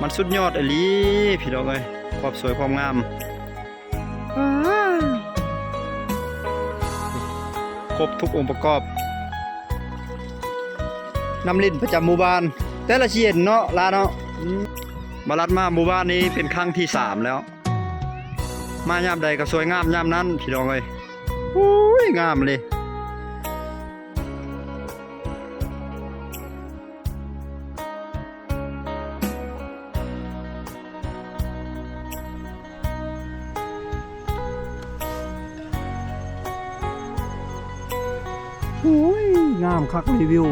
มันสุดยอดอหลีพี่น้องเอ้ยความสวยความงามครบทุกองค์ประกอบน้ำลิ้นประจำหมู่บ้านแต่ละเชียนเนาะลาเนาะมาลัดมาหมู่บ้านนี้เป็นครั้งที่3แล้วมายามใดก็สวยงามยามนั้นพี่น้องเอ้ยโอ้ยงามเลยโอ้ยงามคักรีวิว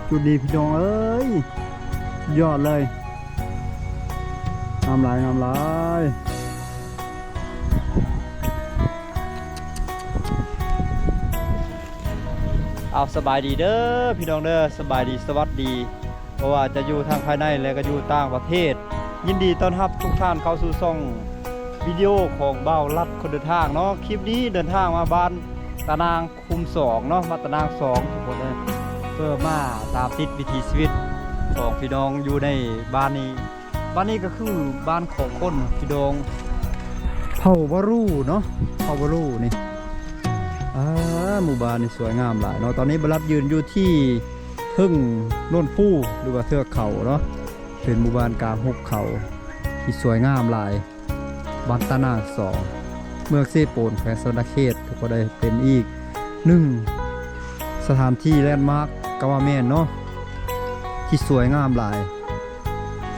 จุดดีพี่น้องเอ้ยยอดเลยงามหลายงามหลายเอาสบายดีเด้อพี่น้องเด้อสบายดีสวัสดีเพราะว่าจะอยู่ทางภายในและก็อยู่ต่างประเทศยินดีต้อนรับทุกท่านเข้าสู่ช่องวิดีโอของเบ้าลัดคนเดินทางเนาะคลิปนี้เดินทางมาบ้านตะนางคุม2เนาะมาตะนาง2ทุกคนเลยเพื่อมาตามติดวิถีชีวิตของพี่น้องอยู่ในบ้านนี้ก็คือบ้านของคนพี่น้องเผ่าบารูเนาะเผ่าบารูนี่หมู่บ้านนี่สวยงามหลายเนาะตอนนี้บรัดยืนอยู่ที่พึ่งโน่นฟู่หรือว่าเทือกเขาเนาะเป็นหมู่บ้านกลางหุบเขาที่สวยงามหลายบ้านตะนาง2เมืองเซโปนแขวงสวรรณเขตก็ได้เป็นอีก1สถานที่แลนด์มาร์คกาวาแมนเนาะที่สวยงามหลาย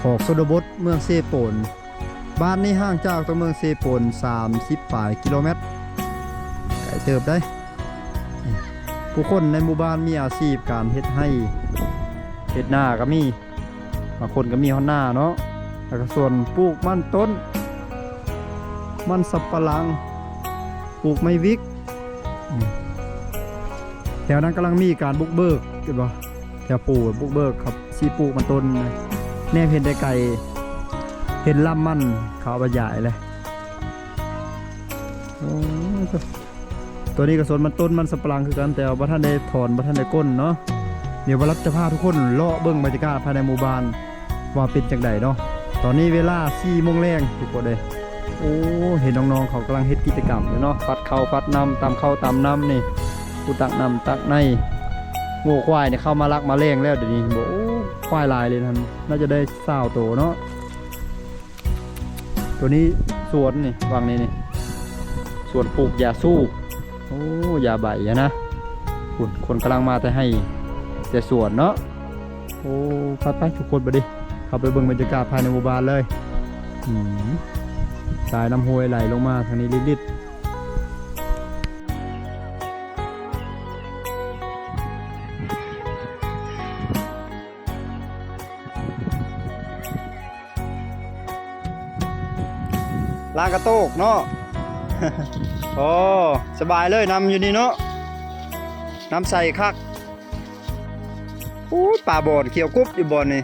ของชนบทเมืองเซโปนบ้านนี้ห่างจากตัวเมืองเซโปน30 ปลายกิโลเมตรไกลเติบได้ผู้คนในหมู่บ้านมีอาชีพการเฮ็ดให้เฮ็ดหน้าก็มีบางคนก็มีฮอนหน้าเนาะแล้วก็ส่วนปลูกมันต้นมันสับปะหลังปลูกไม้วิกแถวนั้นกำลังมีการบุกเบิกเห็นบ่แถวปลูกบุกเบิกครับสีปลูกมันต้นแน่เห็นได้ไกลเห็นลำมันเขาบรรยายเลยตัวนี้ก็สนมันต้นมันสับปะหลังคือกันแต่ว่าท่านได้ถอนว่าท่านได้ก้นเนาะเดี๋ยววันรับจะพาทุกคนเลาะเบิ้งบรรยากาศภายในหมู่บ้านว่าเป็นจังไดเนาะตอนนี้เวลา4 โมงแรงทุกคนเลยโอ้เห็นน้องๆเขากำลังเฮ็ดกิจกรรมอยู่เนาะฟัดเข้าฟัดน้ำตามเข้าตามน้ำนี่กูตักน้ำตักในโง่ควายเนี่ยเข้ามาลักมาแรงแล้วเดี๋ยวนี้บอกโอ้ควายลายเลยท่านน่าจะได้20 ตัวเนาะตัวนี้สวนนี่วางนี่สวนปลูกยาสู้โอ้ยาใบนะคนกำลังมาแต่ให้แต่สวนเนาะโอ้ไปทุกคนไปดิเข้าไปเบิ่งบรรยากาศภายในหมู่บ้านเลยสายน้ำห้วยไหลลงมาทางนี้ลิดลางกระโตกเนาะ โอ้สบายเลยนำอยู่นี่เนาะน้ำใส่คักอู้ป่าบอนเขียวกุ๊บอยู่บอนนี่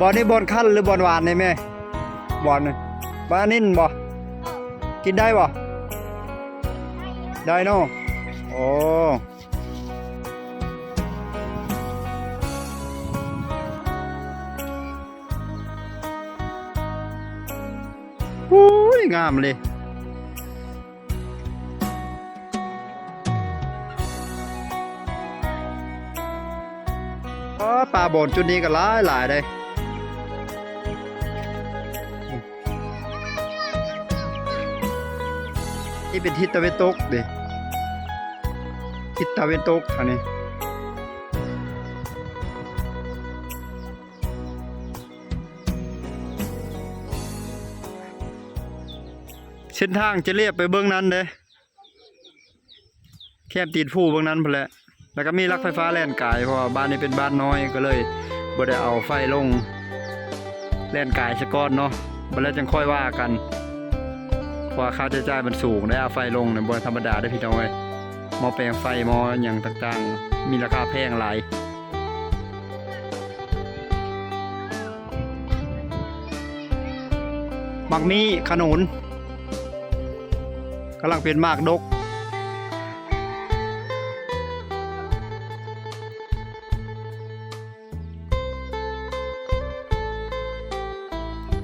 บอนคั้นหรือบอนหวานนี่แม่บอนนี่ปลานิ่นบ่กินได้บ่ได้เนาะโอ้หูยงามเลยปลาบอนจุดนี้ก็หลายเลยนี่เป็นทิศตะวันตกดิทิศตะวันตกอันนี้เส้นทางจะเรียบไปเบื้องนั้นเลยแคบตีนผู้เบื้องนั้นพอแล้วก็มีลักไฟฟ้าแล่นกายเพราะว่าบ้านนี้เป็นบ้านน้อยก็เลยบ่ได้เอาไฟลงแล่นกายซะก่อนเนาะบ่แล้วจังค่อยว่ากันเพราะค่าใช้จ่ายมันสูงได้เอาไฟลงเนี่ยบ่ธรรมดาได้พี่น้องเอ้ยหม้อแปลงไฟหม้ออย่างต่างๆมีราคาแพงหลายมักมีขนุนกำลังเป็นมากดก โ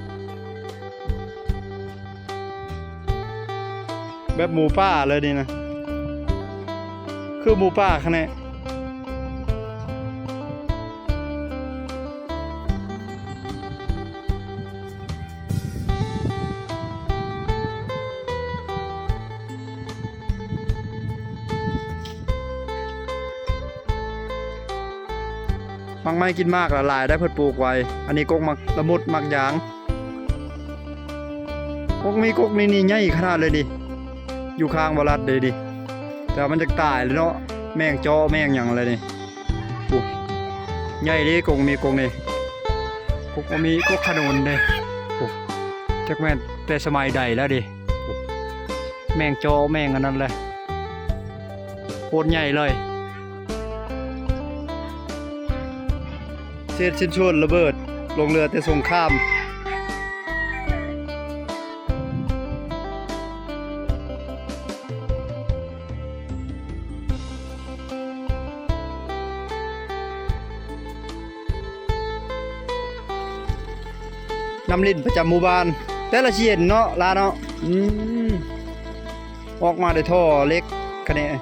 แบบหมูป่าเลยนี่นะคือหมูป่าคะแนนมักไม่กินมากละลายได้เพิ่นปลูกไว้อันนี้กกมักละมุดมักยางกกนี่ใหญ่ขนาดเลยดิอยู่ข้างบรัดเลยดิแต่มันจะตายเลยเนาะแมงจอแมงอย่างอะไรนี่ปุ๊ใหญ่ดิกงนี่กกมีกกขนุนเด้ปุ๊จักแม่นแต่สมัยใดแล้วดิแมงจอแมงอันนั้นเลยโคตรใหญ่เลยเศษชิ้นส่วนระเบิดลงเรือแต่สงครามน้ำลิ้นประจำหมู่บ้านแต่ละเชียนเนาะลาเนาะออกมาได้ท่อเล็กคะแนน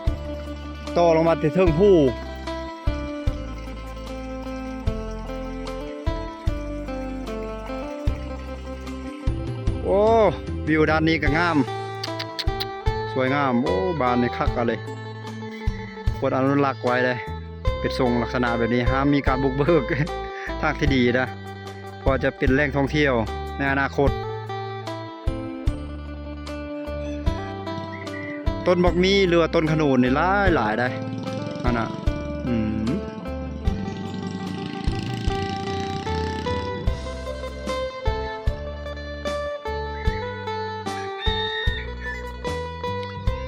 ต่อลงมาถึงผู้โอ้วิวด้านนี้ก็งามสวยงามโอ้บ้านนี่คักอะไรควรอนุรักษ์ไว้เลยเป็นทรงลักษณะแบบนี้ห้ามมีการบุกเบิกทางที่ดีนะพอจะเป็นแหล่งท่องเที่ยวในอนาคตต้นบักมีหรือว่าต้นขนุนนี่หลายได้นั่นน่ะ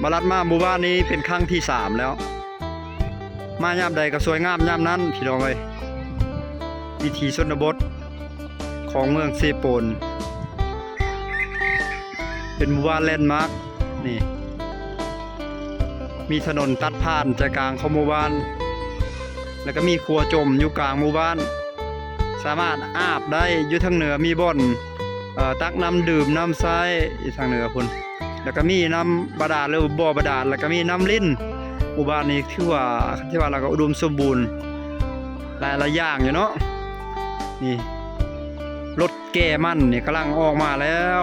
มาลัดมาหมู่บ้านนี้เป็นครั้งที่3แล้วมายามใดก็สวยงามยามนั้นพี่น้องเอ้ยวิถีชนบทของเมืองเซโปนเป็นหมู่บ้านแลนด์มาร์คนี่มีถนนตัดผ่านใจกลางของหมู่บ้านแล้วก็มีครัวจมอยู่กลางหมู่บ้านสามารถอาบได้อยู่ทางเหนือมีบ่อนตักน้ำดื่มน้ำใช้ทางเหนือพุ่นแล้วก็มีน้ำบาดาลหรือบ่อบาดาลแล้วก็มีน้ำลิ้นหมู่บ้านนี้ที่ว่าเราก็อุดมสมบูรณ์หลายอย่างอยู่เนาะนี่รถแก้มันนี่กำลังออกมาแล้ว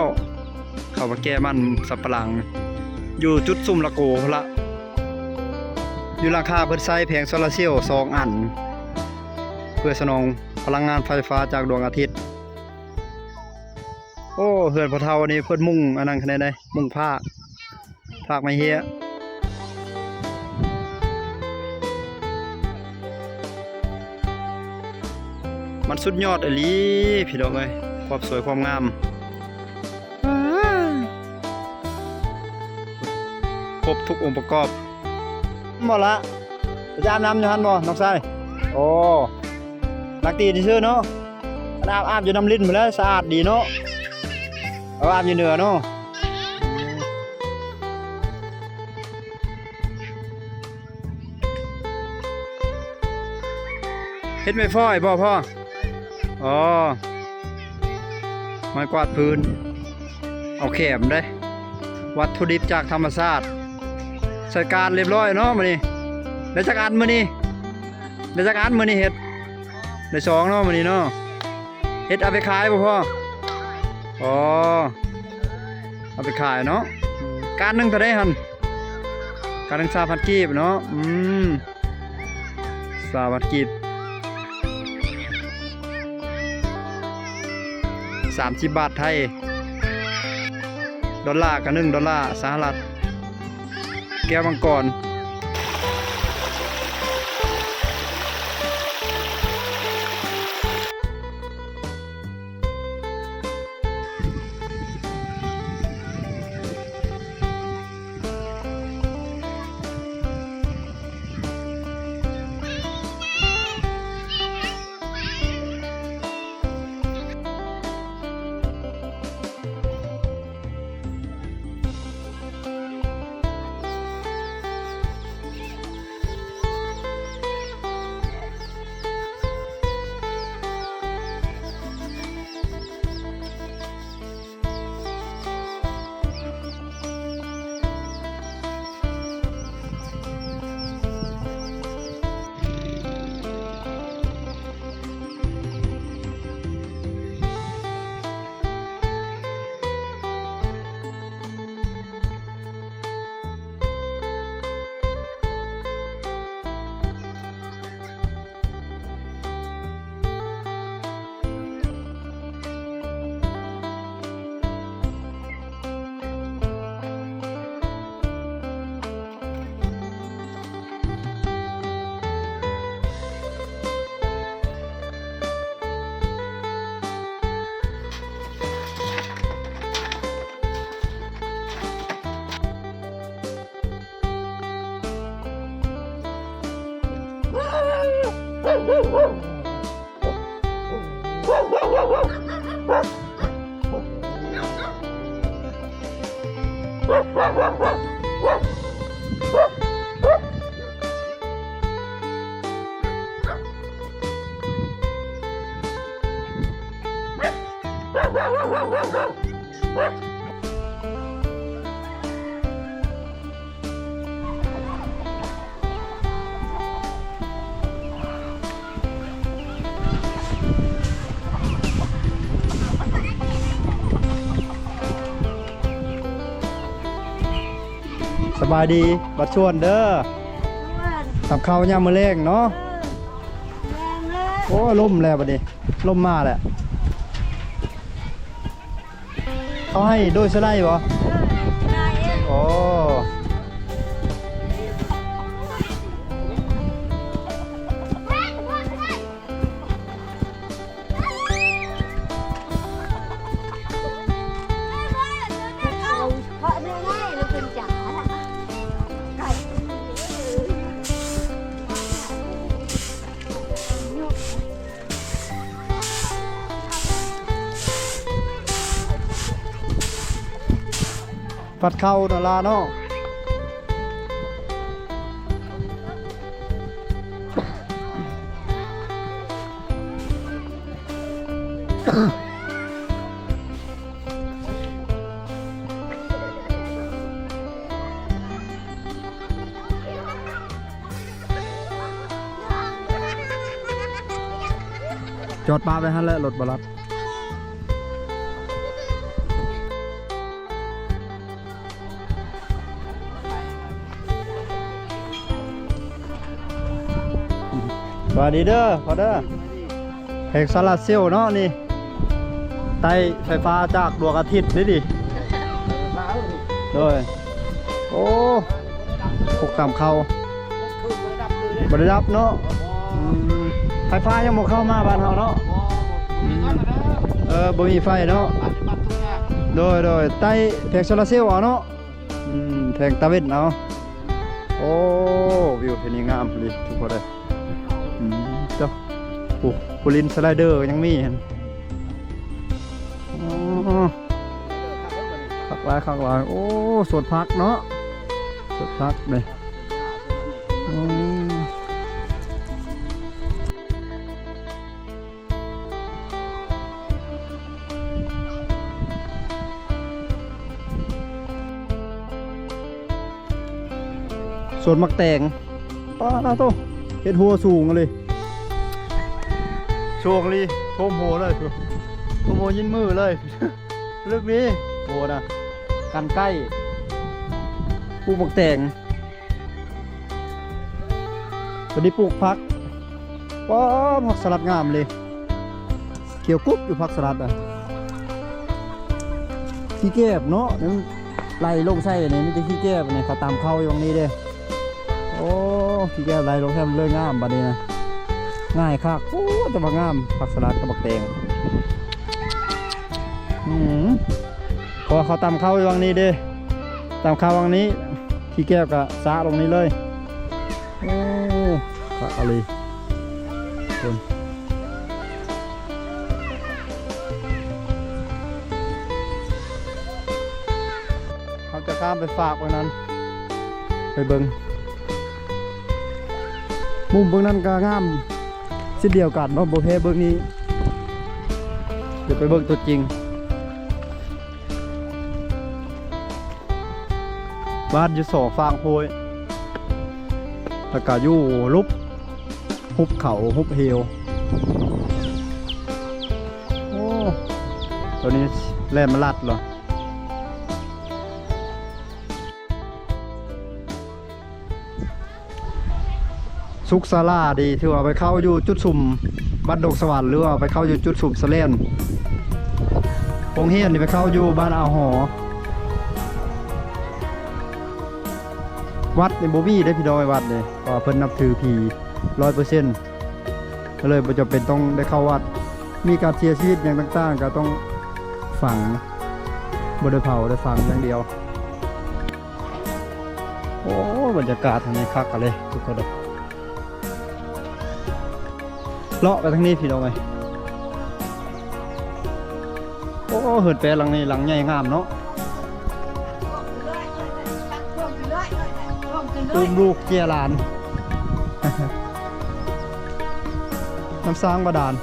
เข้ามาแก้มันสับปะหลังอยู่จุดซุ่มละโกละอยู่ราคาเพิ่นใช้แผงโซลาร์เซลล์2 อันเพื่อสนองพลังงานไฟฟ้าจากดวงอาทิตย์โอ้เฮือนพ่อเฒ่านี่เพิ่นมุ่งอันนั้นคะแนนได้มุ่งผ้าไม่เฮียมันสุดยอดอีหลีพี่น้องเอ้ยความสวยความงามครบทุกองค์ประกอบหมดละจะอาบน้ำอยู่หันบ่น้องชายโอ้นักตีที่ชื่อเนาะอาบอยู่น้ำลิ้นมาแล้วสะอาดดีเนาะอาบอยู่เหนือเนาะเฮ็ดไม่ฟ้อยบ่พ่ออ๋อไม้กวาดพื้นเอาแขมได้วัตถุดิบจากธรรมชาติใส่การเรียบร้อยเนาะมื้อนี้ได้จักอันมื้อนี้เฮ็ดได้2เนาะมื้อนี้เนาะเฮ็ดเอาไปขายบ่พ่ออ๋อเอาไปขายเนาะการนึงเท่าใดหั่นการนึง3,000 กีบเนาะ3,000 กีบ30 บาทไทยดอลลาร์กับ$1สหรัฐแก้วมังกร สบายดีบัดชวนเด้อทำข้าวยามมื้อแลงเนาะโอ้ล่มแล้วบัดนี้ล่มมาแหละเขาให้โดยสไลด์บ่โอ้ฟัดเข้านาลาเนาะจอดปลาไปฮั่นแหละรถบลัดสวัสดีเด้อพอเด้อแผงโซลาร์เซลล์เนาะนี่ไตไฟฟ้าจากดวงอาทิตย์นี่ดิโดยโอ้พวกตามเขาบริดับเนาะไฟฟ้ายังบ่เข้ามาบ้านเฮาเนาะบ่มีไฟเนาะโดยไตแผงโซลาร์เซลล์เอาเนาะแผงตะเวนเอาโอ้วิวเป็นยังงามเลยทุกคนเลยเจ้าปูลินสไลเดอร์ยังมีขักลายโอ้สวนพักเนาะสวนพักเลยสวนมักแตงป้าโตเห็ดหัวสูงเลยโชคลีโทมโหเลยโทมโหยินมือเลยเลือกนี้โหนะกันใกล้ปลูกมักแตงวันนี้ปลูกผักว้าผักสลัดงามเลยเขียวกุ๊บอยู่ผักสลัดอ่ะขี้แก้บเนาะนั่นไล่ลงไส้เนี่ยนี่จะขี้แก้บเนี่ยเขาตามเข้าอยู่ตรงนี้เด้โอ้ขี้แก้บไล่ลงแค่มันเลยงามบัดนี้นะง่ายครับโอ้จะมางามผักสลัดกับบักแตงพอเขาตำข้าววังนี้เด้ตำข้าววังนี้ขี้แก้วกับซะลงนี้เลยโอ้ผักอะไรคนเขาจะข้ามไปฝากไว้นั้นไปเบิ้งมุมเบิ้งนั้นก็งามเช่นเดียวกันเนาะโบเพเบิ้งนี้เดี๋ยวไปเบิ้งตัวจริงบ้านอยู่สองฟางโพยตะกายู่ลุบหุบเขาหุบเฮวโอ้ตัวนี้แล่นมาลัดเหรอซุกซาลาดีที่ว่าไปเข้าอยู่จุดสุ่มบ้านดงสวรรค์หรือว่าไปเข้าอยู่จุดสุ่มสะเลนพงเฮียนนี่ไปเข้าอยู่บ้านอ่าวหอวัดในโบวี่ได้พี่ดอยวัดเลยก็เพิ่นนับถือผี100%ก็เลยไม่จำเป็นต้องได้เข้าวัดมีการเสียชีวิตอย่างต่างๆก็ต้องฝังบนเผาได้ฝังอย่างเดียวโอ้บรรยากาศทางนี้คักกันเลยทุกคนเลย เลาะไปทางนี้พี่น้องไงโอ้เหินแปรหลังนี้หลังใหญ่งามเนาะอุ้มลูกเกียร์ลาน น้ำสร้างบาดาล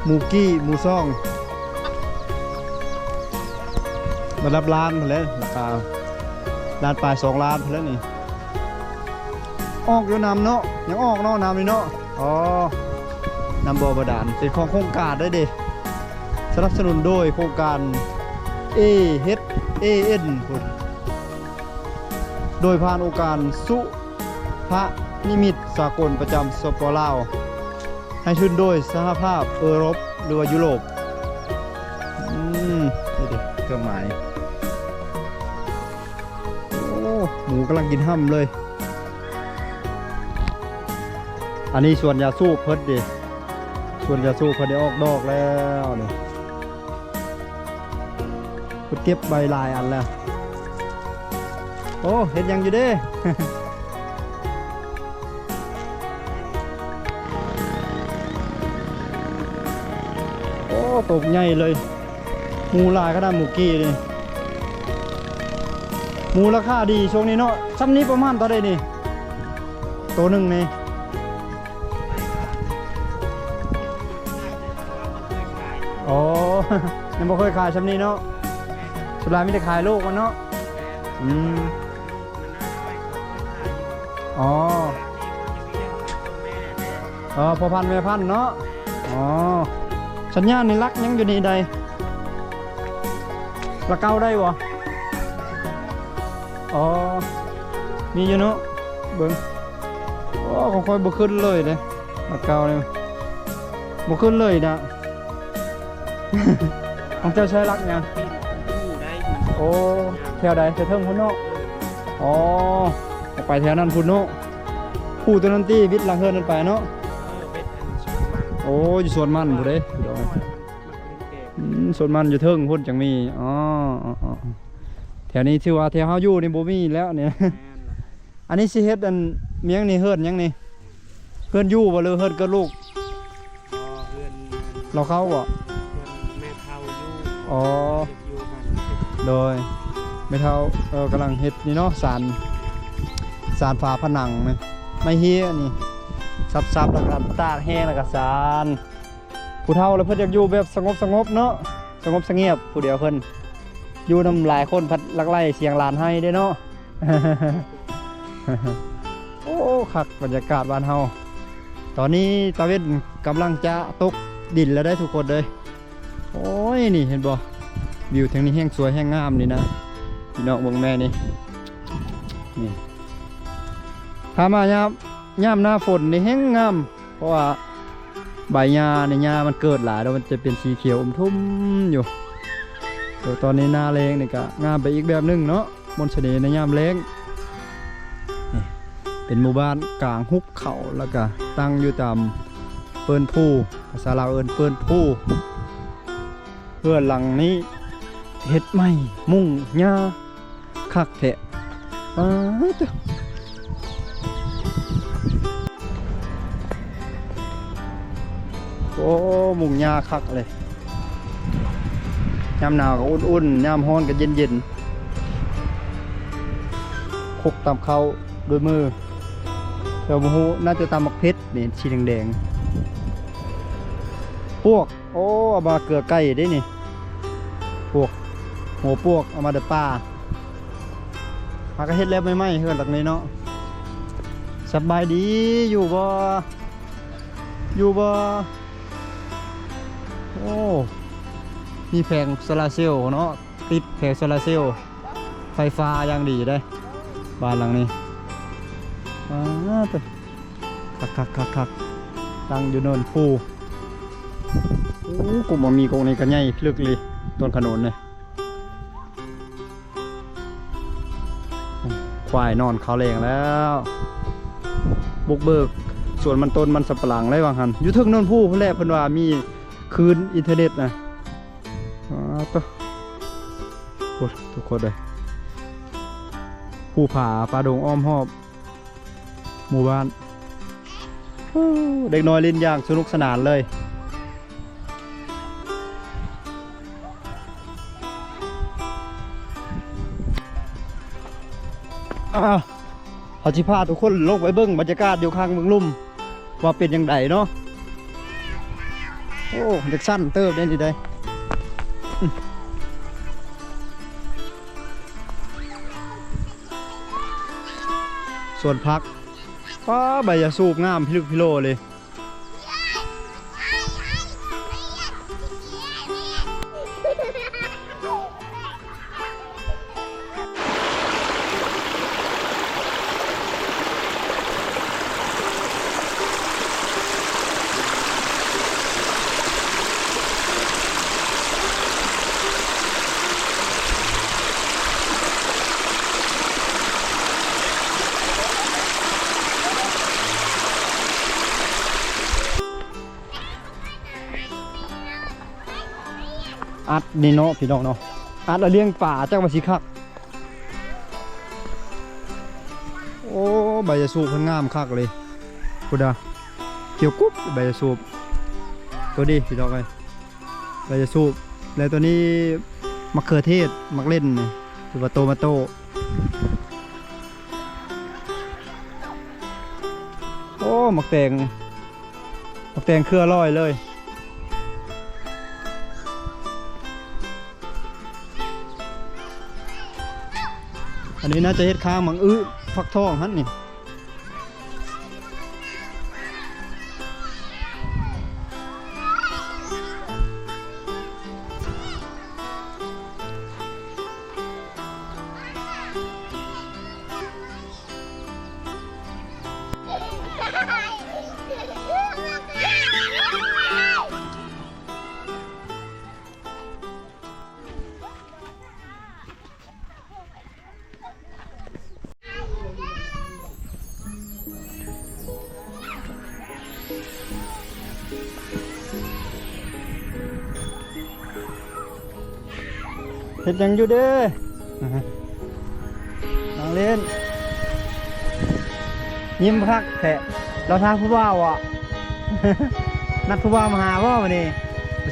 หมูกี้หมูซ่องมารับล้านไปแล้วราคาล้านปลาย2 ล้านไปแล้วนี่ออกอยู่น้ำเนาะยังออกเนาะน้ำนี่เนาะอ๋อน้ำบ่อบาดาลเป็นของโครงการได้ดิสนับสนุนโดยโครงการ AHAN โดยผ่านองค์การสุภนิมิตสากลประจำสปป.ลาวให้ทุนโดยสหภาพยุโรปหรือว่ายุโรปนี่ดิเครื่องหมายโอ้หมูกำลังกินห้ำเลยอันนี้ส่วนยาสูบเพิ่นดิส่วนยาสูบเพิ่นได้ออกดอกแล้วนี่เพิ่นเก็บใบลายอันแล้วโอ้เห็นยังอยู่เด้ โอ้ตกใหญ่เลยหมูลายก็ได้หมูกี้นี่หมูราคาดีช่วงนี้เนาะซ้ำนี้ประมาณเท่าใดนี่ตัวหนึ่งนี่อ๋อ ยังไม่เคยขายซ้ำนี้เนาะสุดท้ายไม่ได้ขายลูกมันเนาะอ๋อพอพันแม่พันเนาะอ๋อสัญญาณนี่รักยังอยู่ในใดละเก้าได้วะอ๋อมีอยู่เนาะเบิ้งโอ้ของคอยบุขึ้นเลยเลยละเก้าเลยบุขึ้นเลยนะ ของเจ้าใช้รักยังโอ้แถวใดแถวเทิงพุ่นเนาะอ๋อไปแถวนั้นพุ่นเนาะผู้ตัวนั้นตีวิทย์หลังเฮินนั่นไปเนาะโอ้อยู่สวนมันผู้ใดสวนมันอยู่เทิงพุ่นจังมีอ๋อแถวนี้ชื่อว่าแถวเฮาอยู่นี่บ่มีแล้วเนี่ยอันนี้สิเฮ็ดอันเมียงนี่เฮินยังนี่เฮินอยู่บ่หรือเฮินกับลูกเราเข้าบ่อ๋อโดยไม่เท่ากำลังเฮ็ดนี่เนาะสารฝาผนังนะไม่เฮียนี่ซับแล้วก็ตากแห้งแล้วก็สารผู้เฒ่าแล้วเพิ่นอยากอยู่แบบสงบเนาะสงบเสงี่ยมผู้เดียวเพิ่นอยู่นำหลายคนพัดลักไล่เสียงลานให้ได้เนาะ โอ้คักบรรยากาศบ้านเฮาตอนนี้ตะเวนกำลังจะตกดินแล้วได้ทุกคนเลยโอ้ยนี่เห็นบ่วิวทางนี้แห้งสวยแห้งงามนี่นะพี่น้องเบิ่งแม่นี่ถ้ามายามหน้าฝนนี่แห้งงามเพราะว่าใบหญ้าในหญ้ามันเกิดหลายแล้วมันจะเป็นสีเขียวทุ่มอยู่ตอนนี้หน้าแล้งนี่ก็งามไปอีกแบบนึงเนาะมนต์เสน่ห์ในยามแล้งเป็นหมู่บ้านกลางหุบเขาแล้วก็ตั้งอยู่ตามเปิ้นผู้ภาษาลาวเอิ้นเปิ้นผู้เพื่อหลังนี้เฮ็ดไม้มุ้งหญ้าคักแท้โอ้มุ้งหญ้าคักเลยยามหนาวก็อุ่นๆยามร้อนก็เย็นๆคลุกตามเข้าด้วยมือเดี๋ยวมูน่าจะตามมักเพชรนี่ชีแดงๆพวกโอ้เอามาเกลือไก่ได้นี่พวกหัวพวกเอามาเดือป่ามาก็เฮ็ดแล้วไม่ไหมเฮือนหลังนี้เนาะสบายดีอยู่บ่โอ้มีแผงโซลาร์เซลล์เนาะติดแผงโซลาร์เซลล์ไฟฟ้าอย่างดีได้บ้านหลังนี้ตัวคักตั้งอยู่โน่นผู้โอ้กลุ่มมีกรงนี้กันใหญ่พลึกเลยต้นขนุนเลยควายนอนเขาแรงแล้วบุกเบิกส่วนมันต้นมันสับปะหลังไรบางหันอยู่ทึ่งโน่นผู้เพื่อนแรกเพื่อนว่ามีคืนอินเทอร์เน็ตนะตัวทุกคนเลยภูผาปลาดงอ้อมหอบหมู่บ้าน เด็กน้อยเล่นอย่างสนุกสนานเลยเขาสิพาทุกคนลงไปเบิ่งบรรยากาศอยู่ข้างเมืองลุ่มว่าเป็นยังไงเนาะโอ้เด็กสั้นเติบได้ดีได้ส่วนพักป้าใบยาสูบงามพิลึกพิโลเลยอัดนี่เนาะพี่น้องเนาะอัดเอาเลี้ยงป่าเจ้ามาสิคักโอ้ใบยาสูบมันงามคักเลยพุดาเกี่ยวกุ๊บใบยาสูบตัวดีพี่น้องเลยใบยาสูบแล้วตัวนี้มะเขือเทศมักเล่นหรือว่าโตมาโตโอ้มักแตงเครือร้อยเลยอันนี้น่าจะเฮ็ดข้างมังฟักทองฮั่นนี่เห็ดยังอยู่เด้อนางเล่นยิ้มพักแทะเราท้าผู้บ่าวอ่ะ นัดผู้บ่าวมาหาว่าวันนี้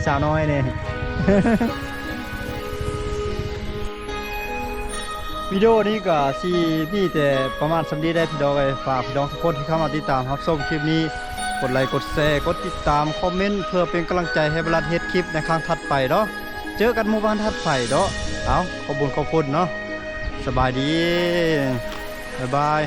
สาวน้อยเนี่ย วิดีโอนี้ก็ซีพี่แต่ประมาณสำนีได้พี่น้องเลยฝากพี่น้องทุกคนที่เข้ามาติดตามรับชมคลิปนี้กดไลค์กดแชร์กดติดตามคอมเมนต์เพื่อเป็นกำลังใจให้บรรลัดเฮ็ดคลิปในครั้งถัดไปเนาะเจอกันหมู่บ้านถัดไปเนาะเอาขอบคุณเนาะสบายดีบ๊ายบาย